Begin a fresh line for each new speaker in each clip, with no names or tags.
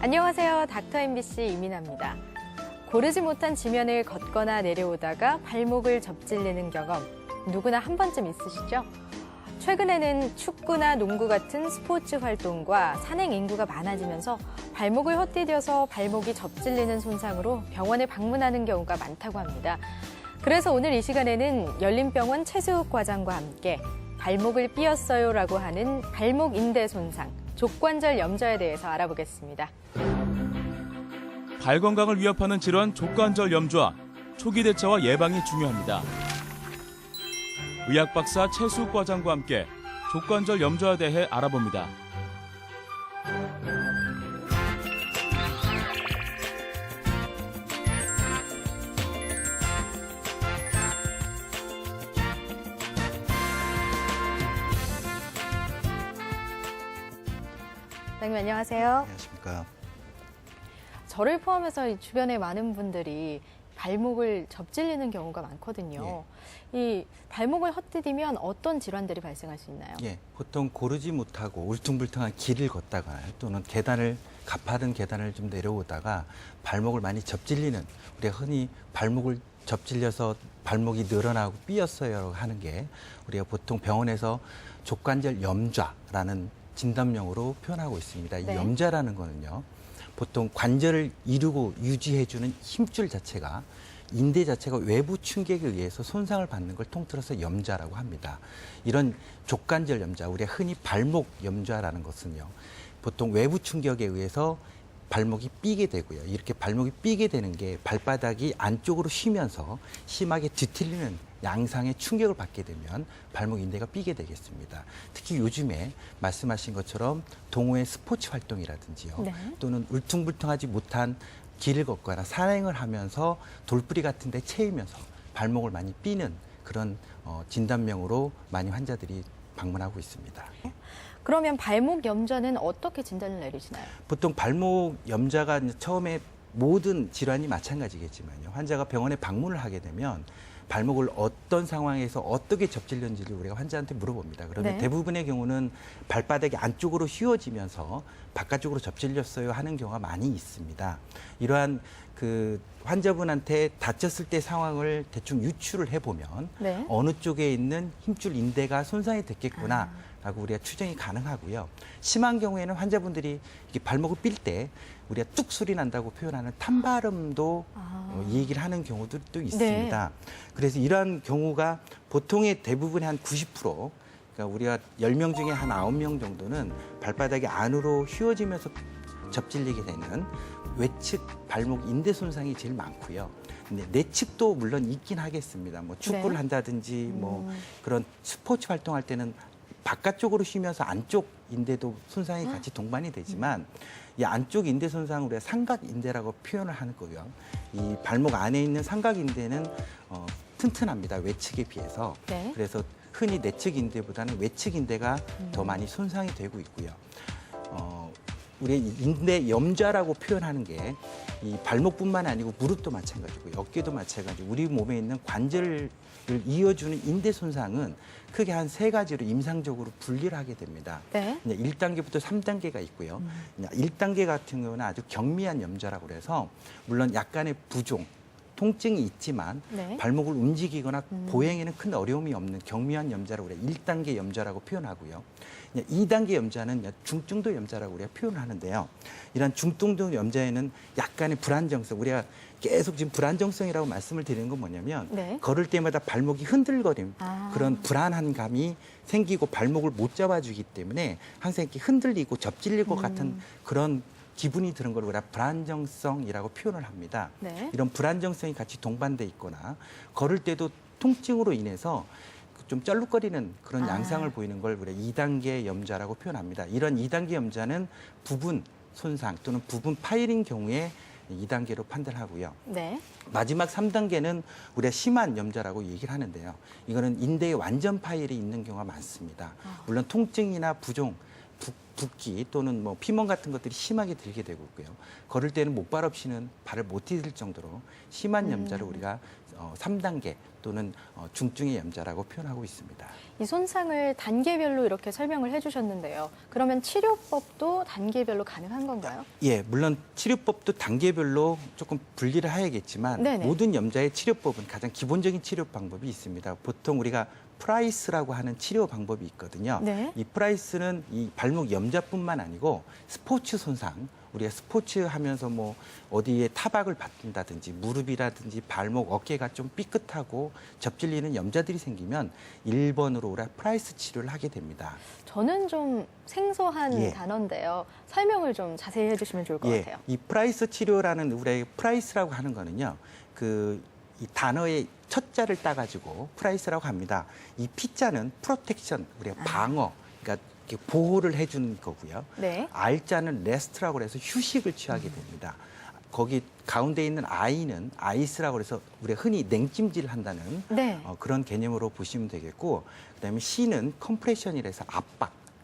안녕하세요. 닥터 MBC 이민아입니다. 고르지 못한 지면을 걷거나 내려오다가 발목을 접질리는 경험 누구나 한 번쯤 있으시죠? 최근에는 축구나 농구 같은 스포츠 활동과 산행 인구가 많아지면서 발목을 헛디뎌서 발목이 접질리는 손상으로 병원에 방문하는 경우가 많다고 합니다. 그래서 오늘 이 시간에는 열린병원 최수욱 과장과 함께 발목을 삐었어요라고 하는 발목 인대 손상, 족관절 염좌에 대해서 알아보겠습니다.
발 건강을 위협하는 질환 족관절 염좌, 초기 대처와 예방이 중요합니다. 의학 박사 최수욱 과장과 함께 족관절 염좌에 대해 알아봅니다.
선생님 안녕하세요.
안녕하십니까.
저를 포함해서 이 주변에 많은 분들이 발목을 접질리는 경우가 많거든요. 이 발목을 헛디디면 어떤 질환들이 발생할 수 있나요?
보통 고르지 못하고 울퉁불퉁한 길을 걷다가 또는 가파른 계단을 좀 내려오다가 발목을 많이 접질리는, 우리가 흔히 발목을 접질려서 발목이 늘어나고 삐었어요 하는 게 우리가 보통 병원에서 족관절 염좌라는 진단명으로 표현하고 있습니다. 이 염좌라는 거는요, 보통 관절을 이루고 유지해주는 힘줄 자체가 인대 자체가 외부 충격에 의해서 손상을 받는 걸 통틀어서 염좌라고 합니다. 이런 족관절 염좌, 우리가 흔히 발목 염좌라는 것은요, 보통 외부 충격에 의해서 발목이 삐게 되고요. 이렇게 발목이 삐게 되는 게 발바닥이 안쪽으로 쉬면서 심하게 뒤틀리는 양상의 충격을 받게 되면 발목 인대가 삐게 되겠습니다. 특히 요즘에 말씀하신 것처럼 동호회 스포츠 활동이라든지요. 또는 울퉁불퉁하지 못한 길을 걷거나 산행을 하면서 돌부리 같은 데 채이면서 발목을 많이 삐는 그런 진단명으로 많이 환자들이 방문하고 있습니다.
그러면 발목 염좌는 어떻게 진단을 내리시나요?
보통 발목 염좌가 처음에 모든 질환이 마찬가지겠지만요. 환자가 병원에 방문을 하게 되면 발목을 어떤 상황에서 어떻게 접질렸는지를 우리가 환자한테 물어봅니다. 그러면 대부분의 경우는 발바닥이 안쪽으로 휘어지면서 바깥쪽으로 접질렸어요 하는 경우가 많이 있습니다. 이러한 그 환자분한테 다쳤을 때 상황을 대충 유추를 해보면 어느 쪽에 있는 힘줄 인대가 손상이 됐겠구나 라고 우리가 추정이 가능하고요. 심한 경우에는 환자분들이 이렇게 발목을 삘 때 우리가 뚝 소리 난다고 표현하는 탄발음도 얘기를 하는 경우도 있습니다. 그래서 이러한 경우가 보통의 대부분의 한 90%, 그러니까 우리가 10명 중에 한 9명 정도는 발바닥이 안으로 휘어지면서 접질리게 되는 외측 발목 인대 손상이 제일 많고요. 근데 내측도 물론 있긴 하겠습니다. 뭐 축구를 한다든지 뭐 그런 스포츠 활동할 때는 바깥쪽으로 쉬면서 안쪽 인대도 손상이 같이 동반이 되지만 이 안쪽 인대 손상을 우리가 삼각 인대라고 표현을 하는 거고요. 이 발목 안에 있는 삼각 인대는 튼튼합니다. 외측에 비해서. 그래서 흔히 내측 인대보다는 외측 인대가 더 많이 손상이 되고 있고요. 우리 인대 염좌라고 표현하는 게 이 발목뿐만 아니고 무릎도 마찬가지고 어깨도 마찬가지고 우리 몸에 있는 관절을 이어주는 인대 손상은 크게 한 3가지로 임상적으로 분리를 하게 됩니다. 1단계부터 3단계가 있고요. 1단계 같은 경우는 아주 경미한 염좌라고 그래서 물론 약간의 부종, 통증이 있지만 발목을 움직이거나 보행에는 큰 어려움이 없는 경미한 염좌라고 우리가 1단계 염좌라고 표현하고요. 2단계 염좌는 중등도 염좌라고 우리가 표현을 하는데요. 이런 중등도 염좌에는 약간의 불안정성, 우리가 계속 지금 불안정성이라고 말씀을 드리는 건 뭐냐면 걸을 때마다 발목이 흔들거림, 그런 불안한 감이 생기고 발목을 못 잡아주기 때문에 항상 이렇게 흔들리고 접질릴 것 같은 그런 기분이 드는 걸 우리가 불안정성이라고 표현을 합니다. 이런 불안정성이 같이 동반돼 있거나 걸을 때도 통증으로 인해서 좀 쩔룩거리는 그런 양상을 보이는 걸 우리가 2단계 염좌라고 표현합니다. 이런 2단계 염좌는 부분 손상 또는 부분 파열인 경우에 2단계로 판단하고요.
네.
마지막 3단계는 우리가 심한 염좌라고 얘기를 하는데요. 이거는 인대에 완전 파열이 있는 경우가 많습니다. 물론 통증이나 부종, 붓기 또는 뭐 피멍 같은 것들이 심하게 들게 되고 있고요. 걸을 때는 목발 없이는 발을 못 디딜 정도로 심한 염좌를 우리가 3단계 또는 중증의 염좌라고 표현하고 있습니다.
이 손상을 단계별로 이렇게 설명을 해주셨는데요. 그러면 치료법도 단계별로 가능한 건가요?
예, 물론 치료법도 단계별로 조금 분리를 해야겠지만
네네.
모든 염좌의 치료법은 가장 기본적인 치료 방법이 있습니다. 보통 우리가 프라이스라고 하는 치료 방법이 있거든요.
네.
이 프라이스는 이 발목 염좌뿐만 아니고 스포츠 손상, 우리가 스포츠 하면서 뭐 어디에 타박을 받는다든지 무릎이라든지 발목, 어깨가 좀 삐끗하고 접질리는 염좌들이 생기면 1번으로 우리가 프라이스 치료를 하게 됩니다.
저는 좀 생소한
예.
단어인데요. 설명을 좀 자세히 해주시면 좋을 것 같아요.
이 프라이스 치료라는 우리의 프라이스라고 하는 거는요. 이 단어의 첫 자를 따가지고 프라이스라고 합니다. 이 P자는 프로텍션, 우리가 방어, 그러니까 이렇게 보호를 해주는 거고요.
네.
R자는 레스트라고 해서 휴식을 취하게 됩니다. 거기 가운데 있는 I는 아이스라고 해서 우리가 흔히 냉찜질을 한다는
네.
그런 개념으로 보시면 되겠고, 그다음에 C는 컴프레션이라서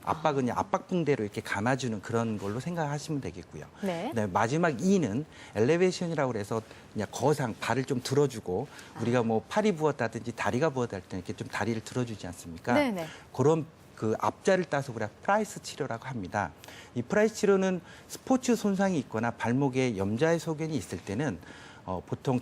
압박은 압박 붕대로 이렇게 감아주는 그런 걸로 생각하시면 되겠고요.
네.
그다음에 마지막 E는 엘리베이션이라고 해서 그냥 거상 발을 좀 들어주고 우리가 뭐 팔이 부었다든지 다리가 부었다 할 때 이렇게 좀 다리를 들어주지 않습니까?
네네.
그런 그 앞자를 따서 우리가 프라이스 치료라고 합니다. 이 프라이스 치료는 스포츠 손상이 있거나 발목에 염좌의 소견이 있을 때는 보통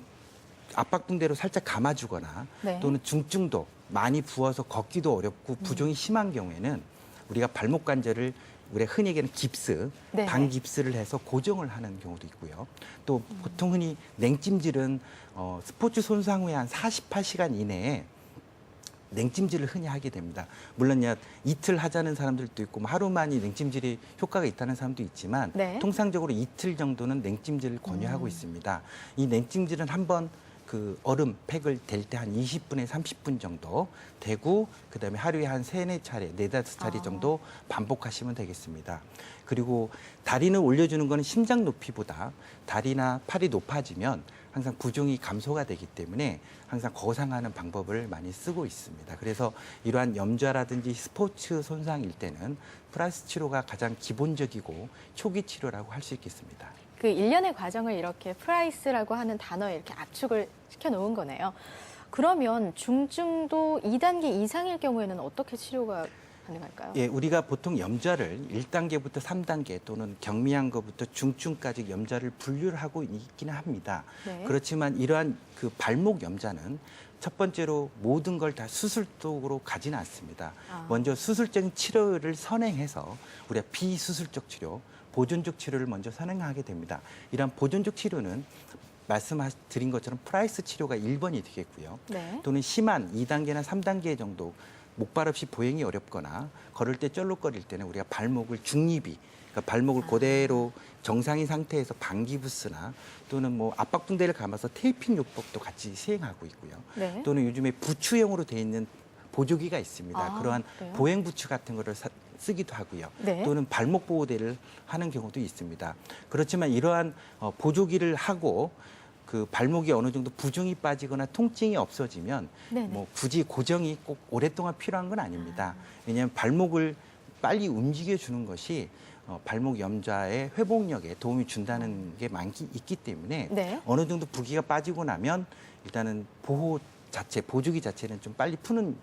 압박붕대로 살짝 감아주거나
네.
또는 중증도 많이 부어서 걷기도 어렵고 부종이 심한 경우에는 우리가 발목 관절을 우리가 흔히 얘기하는 깁스,
네네.
반깁스를 해서 고정을 하는 경우도 있고요. 또 보통 흔히 냉찜질은 스포츠 손상 후에 한 48시간 이내에 냉찜질을 흔히 하게 됩니다. 물론 이틀 하자는 사람들도 있고 뭐 하루만이 냉찜질이 효과가 있다는 사람도 있지만
네.
통상적으로 이틀 정도는 냉찜질을 권유하고 있습니다. 이 냉찜질은 한번 그 얼음 팩을 댈 때 한 20분에 30분 정도 되고 그다음에 하루에 한 3-4차례, 4-5차례 정도 반복하시면 되겠습니다. 그리고 다리는 올려주는 거는 심장 높이보다 다리나 팔이 높아지면 항상 부종이 감소가 되기 때문에 항상 거상하는 방법을 많이 쓰고 있습니다. 그래서 이러한 염좌라든지 스포츠 손상일 때는 프라이스 치료가 가장 기본적이고 초기 치료라고 할 수 있겠습니다.
그 일련의 과정을 이렇게 프라이스라고 하는 단어에 이렇게 압축을 시켜놓은 거네요. 그러면 중증도 2단계 이상일 경우에는 어떻게 치료가 가능할까요?
예, 우리가 보통 염좌를 1단계부터 3단계 또는 경미한 것부터 중증까지 염좌를 분류를 하고 있기는 합니다.
네.
그렇지만 이러한 그 발목 염좌는 첫 번째로 모든 걸 다 수술 쪽으로 가지는 않습니다. 먼저 수술적인 치료를 선행해서 우리가 비수술적 치료, 보존적 치료를 먼저 선행하게 됩니다. 이러한 보존적 치료는 말씀드린 것처럼 프라이스 치료가 1번이 되겠고요.
네.
또는 심한 2단계나 3단계 정도 목발 없이 보행이 어렵거나 걸을 때 쩔룩거릴 때는 우리가 발목을 중립이, 그러니까 발목을 그대로 정상인 상태에서 반기부스나 또는 뭐 압박붕대를 감아서 테이핑 요법도 같이 시행하고 있고요.
네.
또는 요즘에 부추형으로 되어 있는 보조기가 있습니다. 그러한
그래요?
보행 부추 같은 거를 쓰기도 하고요.
네.
또는 발목 보호대를 하는 경우도 있습니다. 그렇지만 이러한 보조기를 하고 그 발목이 어느 정도 부종이 빠지거나 통증이 없어지면
네네.
뭐 굳이 고정이 꼭 오랫동안 필요한 건 아닙니다. 왜냐하면 발목을 빨리 움직여 주는 것이 발목 염좌의 회복력에 도움이 준다는 게 있기 때문에
네.
어느 정도 부기가 빠지고 나면 일단은 보조기 자체는 좀 빨리 푸는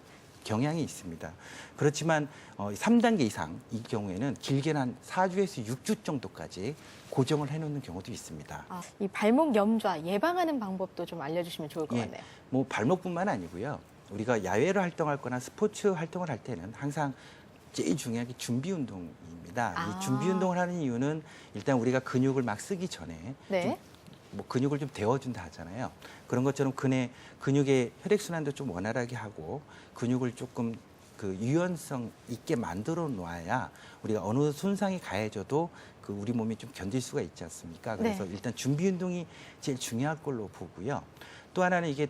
경향이 있습니다. 그렇지만 3단계 이상 이 경우에는 길게는 한 4주에서 6주 정도까지 고정을 해놓는 경우도 있습니다.
이 발목 염좌 예방하는 방법도 좀 알려주시면 좋을 것 같네요.
뭐 발목뿐만 아니고요. 우리가 야외로 활동할 거나 스포츠 활동을 할 때는 항상 제일 중요한 게 준비 운동입니다. 이 준비 운동을 하는 이유는 일단 우리가 근육을 막 쓰기 전에
네.
뭐 근육을 좀 데워준다 하잖아요. 그런 것처럼 근육의 혈액순환도 좀 원활하게 하고 근육을 조금 그 유연성 있게 만들어 놓아야 우리가 어느 손상이 가해져도 그 우리 몸이 좀 견딜 수가 있지 않습니까? 그래서
네.
일단 준비 운동이 제일 중요할 걸로 보고요. 또 하나는 이게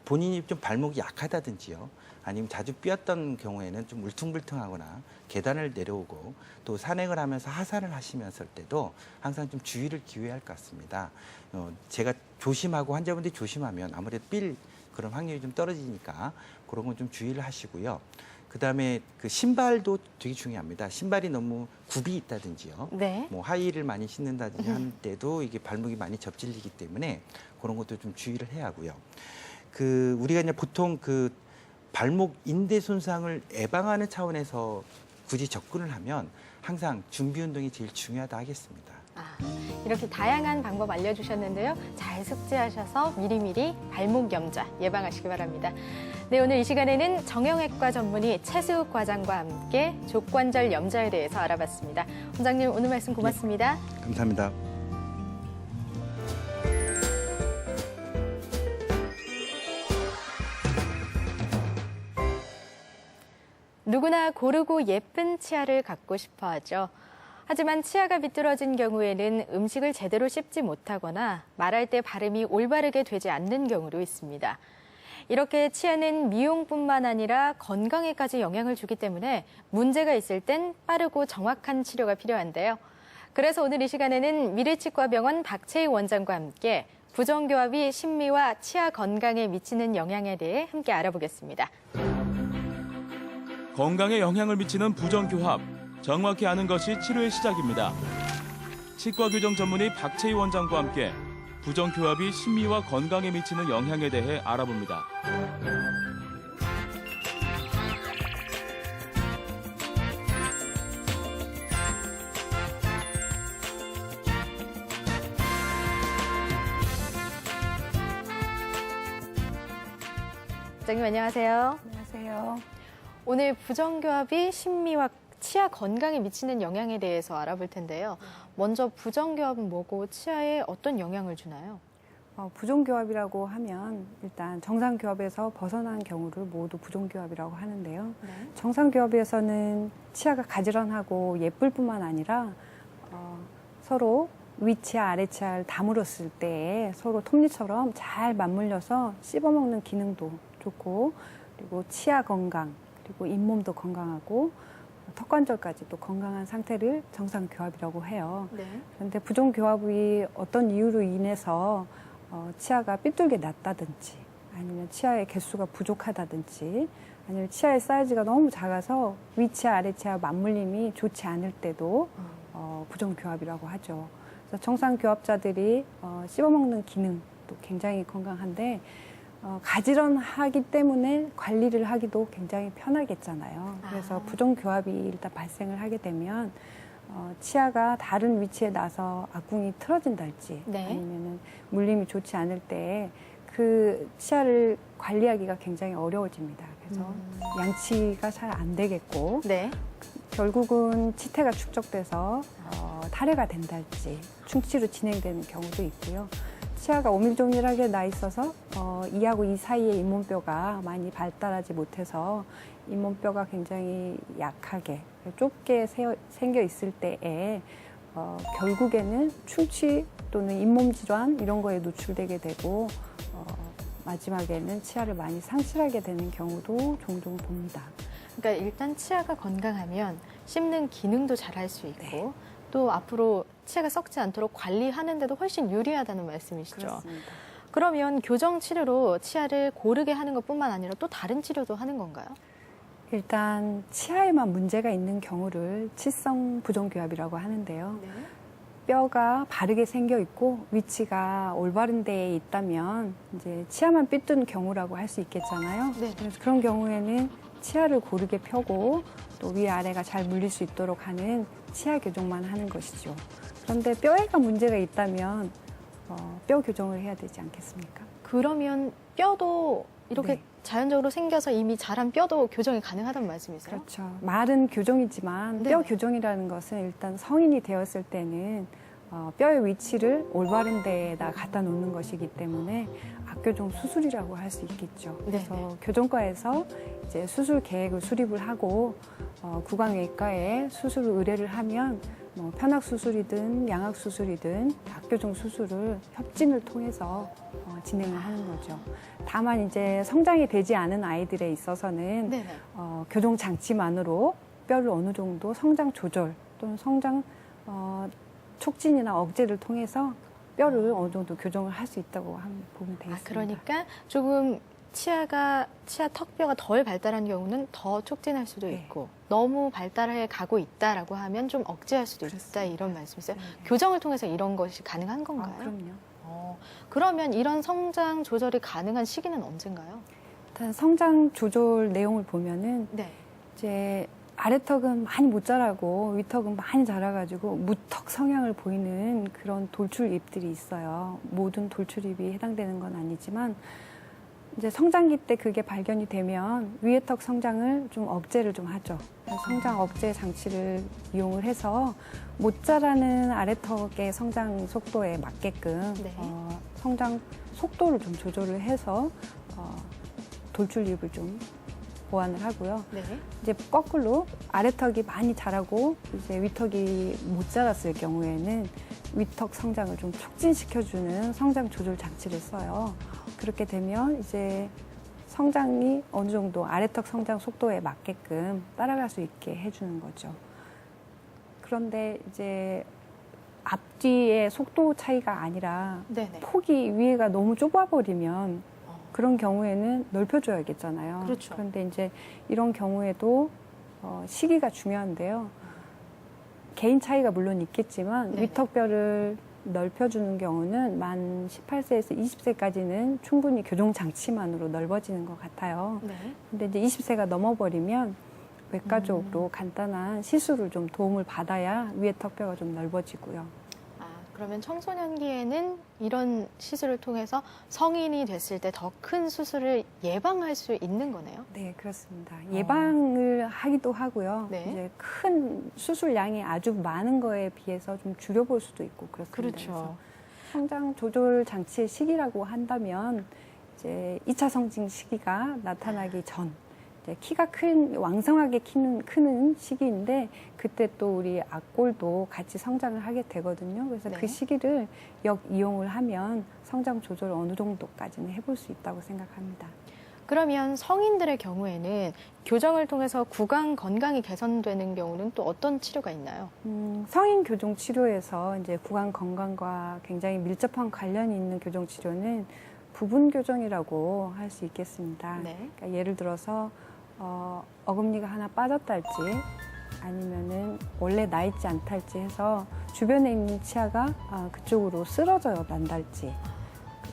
본인이 좀 발목이 약하다든지요. 아니면 자주 삐었던 경우에는 좀 울퉁불퉁하거나 계단을 내려오고 또 산행을 하면서 하산을 하시면서 때도 항상 좀 주의를 기울여야 할 것 같습니다. 제가 조심하고 환자분들이 조심하면 아무래도 삘 그런 확률이 좀 떨어지니까 그런 건 좀 주의를 하시고요. 그다음에 그 신발도 되게 중요합니다. 신발이 너무 굽이 있다든지요.
네.
뭐 하이힐을 많이 신는다든지 할 때도 이게 발목이 많이 접질리기 때문에 그런 것도 좀 주의를 해야 하고요. 우리가 이제 보통 발목 인대 손상을 예방하는 차원에서 굳이 접근을 하면 항상 준비 운동이 제일 중요하다 하겠습니다.
이렇게 다양한 방법 알려주셨는데요. 잘 숙지하셔서 미리미리 발목 염좌 예방하시기 바랍니다. 네, 오늘 이 시간에는 정형외과 전문의 최수욱 과장과 함께 족관절 염좌에 대해서 알아봤습니다. 원장님, 오늘 말씀 고맙습니다.
감사합니다.
누구나 고르고 예쁜 치아를 갖고 싶어 하죠. 하지만 치아가 비뚤어진 경우에는 음식을 제대로 씹지 못하거나 말할 때 발음이 올바르게 되지 않는 경우도 있습니다. 이렇게 치아는 미용뿐만 아니라 건강에까지 영향을 주기 때문에 문제가 있을 땐 빠르고 정확한 치료가 필요한데요. 그래서 오늘 이 시간에는 미래치과병원 박채희 원장과 함께 부정교합이 심미와 치아 건강에 미치는 영향에 대해 함께 알아보겠습니다.
건강에 영향을 미치는 부정교합. 정확히 아는 것이 치료의 시작입니다. 치과교정 전문의 박채희 원장과 함께 부정교합이 심미와 건강에 미치는 영향에 대해 알아봅니다.
원장님 안녕하세요.
안녕하세요.
오늘 부정교합이 심미와 치아 건강에 미치는 영향에 대해서 알아볼 텐데요. 먼저 부정교합은 뭐고 치아에 어떤 영향을 주나요?
부정교합이라고 하면 일단 정상교합에서 벗어난 경우를 모두 부정교합이라고 하는데요.
네.
정상교합에서는 치아가 가지런하고 예쁠 뿐만 아니라 서로 위치아, 아래치아를 다물었을 때 서로 톱니처럼 잘 맞물려서 씹어먹는 기능도 좋고 그리고 치아 건강, 그리고 잇몸도 건강하고 턱관절까지도 건강한 상태를 정상교합이라고 해요.
네.
그런데 부정교합이 어떤 이유로 인해서 치아가 삐뚤게 났다든지 아니면 치아의 개수가 부족하다든지 아니면 치아의 사이즈가 너무 작아서 위치아, 아래치아 맞물림이 좋지 않을 때도 부정교합이라고 하죠. 그래서 정상교합자들이 씹어먹는 기능도 굉장히 건강한데 가지런하기 때문에 관리를 하기도 굉장히 편하겠잖아요. 그래서 부정교합이 일단 발생을 하게 되면 치아가 다른 위치에 나서 악궁이 틀어진달지
네.
아니면은 물림이 좋지 않을 때 그 치아를 관리하기가 굉장히 어려워집니다. 그래서 양치가 잘 안 되겠고
네.
결국은 치태가 축적돼서 탈해가 된달지 충치로 진행되는 경우도 있고요. 치아가 오밀조밀하게 나 있어서 이하고 이 사이에 잇몸뼈가 많이 발달하지 못해서 잇몸뼈가 굉장히 약하게 좁게 생겨 있을 때에 결국에는 충치 또는 잇몸 질환 이런 거에 노출되게 되고 마지막에는 치아를 많이 상실하게 되는 경우도 종종 봅니다.
그러니까 일단 치아가 건강하면 씹는 기능도 잘할 수 있고
네.
또 앞으로 치아가 썩지 않도록 관리하는데도 훨씬 유리하다는 말씀이시죠.
그렇습니다.
그러면 교정 치료로 치아를 고르게 하는 것뿐만 아니라 또 다른 치료도 하는 건가요?
일단 치아에만 문제가 있는 경우를 치성 부정교합이라고 하는데요.
네.
뼈가 바르게 생겨 있고 위치가 올바른 데에 있다면 이제 치아만 삐뚤은 경우라고 할 수 있겠잖아요.
네.
그래서 그런 경우에는 치아를 고르게 펴고 또 위아래가 잘 물릴 수 있도록 하는 치아 교정만 하는 것이죠. 그런데 뼈에가 문제가 있다면 뼈 교정을 해야 되지 않겠습니까?
그러면 뼈도 이렇게
네.
자연적으로 생겨서 이미 자란 뼈도 교정이 가능하다는 말씀이세요?
그렇죠. 말은 교정이지만 뼈
네네.
교정이라는 것은 일단 성인이 되었을 때는 뼈의 위치를 올바른 데에다 갖다 놓는 것이기 때문에 악교정 수술이라고 할 수 있겠죠. 그래서
네네.
교정과에서 이제 수술 계획을 수립을 하고 구강외과에 수술 의뢰를 하면 뭐 편악 수술이든 양악 수술이든 박교정 수술을 협진을 통해서 진행을 하는 거죠. 다만 이제 성장이 되지 않은 아이들에 있어서는
네네.
교정 장치만으로 뼈를 어느 정도 성장 조절 또는 성장 촉진이나 억제를 통해서 뼈를 어느 정도 교정을 할 수 있다고 보면 되겠습니다.
그러니까 조금 치아 턱뼈가 덜 발달한 경우는 더 촉진할 수도
네.
있고 너무 발달해 가고 있다라고 하면 좀 억제할 수도
그렇습니다.
있다 이런 말씀이세요?
네.
교정을 통해서 이런 것이 가능한 건가요?
그럼요.
그러면 이런 성장 조절이 가능한 시기는 언젠가요?
일단 성장 조절 내용을 보면은
네.
이제 아래턱은 많이 못 자라고 위턱은 많이 자라가지고 무턱 성향을 보이는 그런 돌출입들이 있어요. 모든 돌출입이 해당되는 건 아니지만 이제 성장기 때 그게 발견이 되면 위에 턱 성장을 좀 억제를 좀 하죠. 성장 억제 장치를 이용을 해서 못 자라는 아래턱의 성장 속도에 맞게끔
네.
성장 속도를 좀 조절을 해서 돌출입을 좀 보완을 하고요.
네.
이제 거꾸로 아래턱이 많이 자라고 이제 위턱이 못 자랐을 경우에는 위턱 성장을 좀 촉진시켜주는 성장 조절 장치를 써요. 그렇게 되면 이제 성장이 어느 정도 아래턱 성장 속도에 맞게끔 따라갈 수 있게 해주는 거죠. 그런데 이제 앞뒤의 속도 차이가 아니라
네네.
폭이 위에가 너무 좁아버리면 그런 경우에는 넓혀줘야겠잖아요.
그렇죠.
그런데 이제 이런 경우에도 시기가 중요한데요. 개인 차이가 물론 있겠지만
네네.
위턱뼈를 넓혀주는 경우는 만 18세에서 20세까지는 충분히 교정 장치만으로 넓어지는 것 같아요.
네.
근데 이제 20세가 넘어버리면 외과 쪽으로 간단한 시술을 좀 도움을 받아야 위에 턱뼈가 좀 넓어지고요.
그러면 청소년기에는 이런 시술을 통해서 성인이 됐을 때 더 큰 수술을 예방할 수 있는 거네요?
네, 그렇습니다. 예방을 하기도 하고요.
네.
이제 큰 수술량이 아주 많은 거에 비해서 좀 줄여볼 수도 있고 그렇습니다.
그렇죠.
그래서 성장 조절 장치의 시기라고 한다면 이제 2차 성징 시기가 나타나기 전 이제 키가 왕성하게 크는 시기인데 그때 또 우리 악골도 같이 성장을 하게 되거든요. 그래서
네.
그 시기를 역이용을 하면 성장 조절 어느 정도까지는 해볼 수 있다고 생각합니다.
그러면 성인들의 경우에는 교정을 통해서 구강 건강이 개선되는 경우는 또 어떤 치료가 있나요?
성인 교정 치료에서 이제 구강 건강과 굉장히 밀접한 관련이 있는 교정 치료는 부분 교정이라고 할 수 있겠습니다.
네.
그러니까 예를 들어서 어금니가 하나 빠졌다 할지 아니면은 원래 나 있지 않다 할지 해서 주변에 있는 치아가 그쪽으로 쓰러져 난달지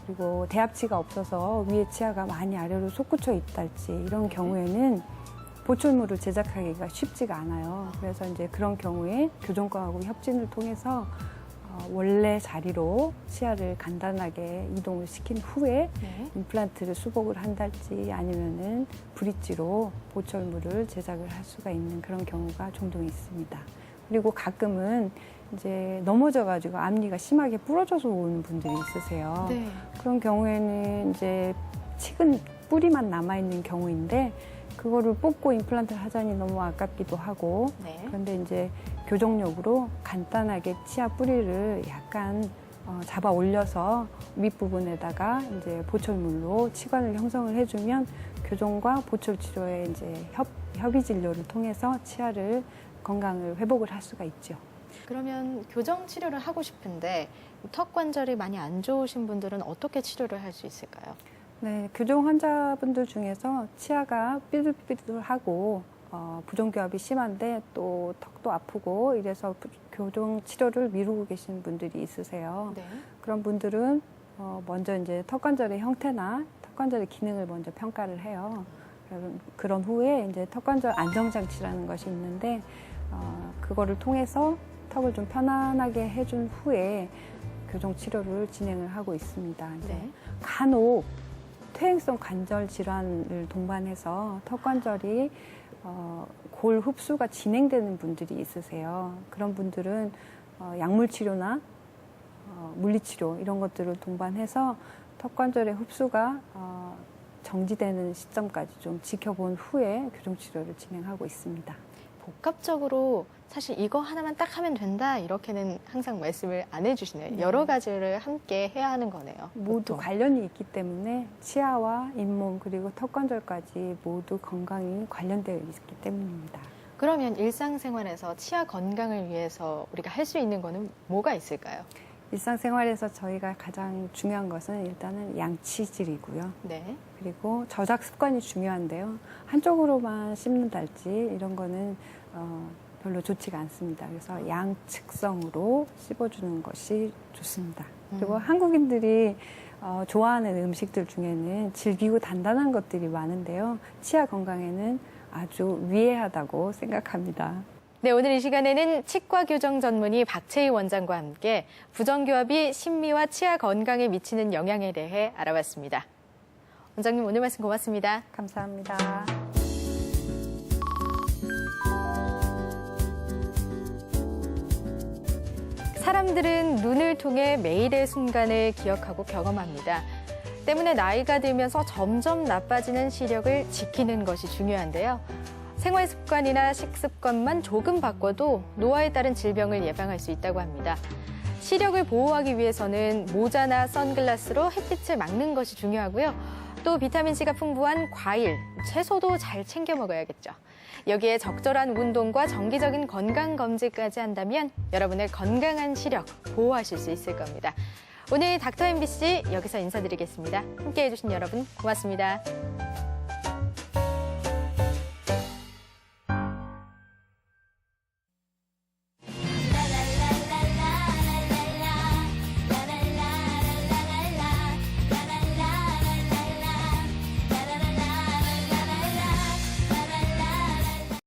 그리고 대합치가 없어서 위에 치아가 많이 아래로 솟구쳐 있다 할지 이런 경우에는 보철물을 제작하기가 쉽지가 않아요. 그래서 이제 그런 경우에 교정과하고 협진을 통해서 원래 자리로 치아를 간단하게 이동을 시킨 후에
네.
임플란트를 수복을 한달지 아니면은 브릿지로 보철물을 제작을 할 수가 있는 그런 경우가 종종 있습니다. 그리고 가끔은 이제 넘어져가지고 앞니가 심하게 부러져서 오는 분들이 있으세요.
네.
그런 경우에는 이제 치근 뿌리만 남아있는 경우인데 그거를 뽑고 임플란트를 하자니 너무 아깝기도 하고
네.
그런데 이제 교정용으로 간단하게 치아 뿌리를 약간 잡아 올려서 윗부분에다가 이제 보철물로 치관을 형성을 해주면 교정과 보철 치료의 이제 협의 진료를 통해서 치아를 건강을 회복을 할 수가 있죠.
그러면 교정 치료를 하고 싶은데 턱 관절이 많이 안 좋으신 분들은 어떻게 치료를 할 수 있을까요?
네, 교정 환자분들 중에서 치아가 삐뚤삐뚤하고 부정교합이 심한데 또 턱도 아프고 이래서 교정 치료를 미루고 계신 분들이 있으세요.
네.
그런 분들은 먼저 이제 턱관절의 형태나 턱관절의 기능을 먼저 평가를 해요. 그런 후에 이제 턱관절 안정장치라는 것이 있는데 그거를 통해서 턱을 좀 편안하게 해준 후에 교정 치료를 진행을 하고 있습니다. 이제
네.
간혹 퇴행성 관절 질환을 동반해서 턱관절이 골 흡수가 진행되는 분들이 있으세요. 그런 분들은 약물 치료나 물리 치료 이런 것들을 동반해서 턱관절의 흡수가 정지되는 시점까지 좀 지켜본 후에 교정 치료를 진행하고 있습니다.
복합적으로 사실 이거 하나만 딱 하면 된다 이렇게는 항상 말씀을 안 해주시네요. 여러 가지를 함께 해야 하는 거네요.
모두
보통.
관련이 있기 때문에 치아와 잇몸 그리고 턱관절까지 모두 건강이 관련되어 있기 때문입니다.
그러면 일상생활에서 치아 건강을 위해서 우리가 할 수 있는 거는 뭐가 있을까요?
일상생활에서 저희가 가장 중요한 것은 일단은 양치질이고요.
네.
그리고 저작 습관이 중요한데요. 한쪽으로만 씹는달지 이런 거는 별로 좋지가 않습니다. 그래서 양측성으로 씹어주는 것이 좋습니다. 그리고 한국인들이 좋아하는 음식들 중에는 질기고 단단한 것들이 많은데요. 치아 건강에는 아주 위해하다고 생각합니다.
네, 오늘 이 시간에는 치과 교정 전문의 박채희 원장과 함께 부정교합이 심미와 치아 건강에 미치는 영향에 대해 알아봤습니다. 원장님 오늘 말씀 고맙습니다.
감사합니다.
사람들은 눈을 통해 매일의 순간을 기억하고 경험합니다. 때문에 나이가 들면서 점점 나빠지는 시력을 지키는 것이 중요한데요. 생활 습관이나 식습관만 조금 바꿔도 노화에 따른 질병을 예방할 수 있다고 합니다. 시력을 보호하기 위해서는 모자나 선글라스로 햇빛을 막는 것이 중요하고요. 또 비타민C가 풍부한 과일, 채소도 잘 챙겨 먹어야겠죠. 여기에 적절한 운동과 정기적인 건강검진까지 한다면 여러분의 건강한 시력 보호하실 수 있을 겁니다. 오늘 닥터 MBC 여기서 인사드리겠습니다. 함께해 주신 여러분 고맙습니다.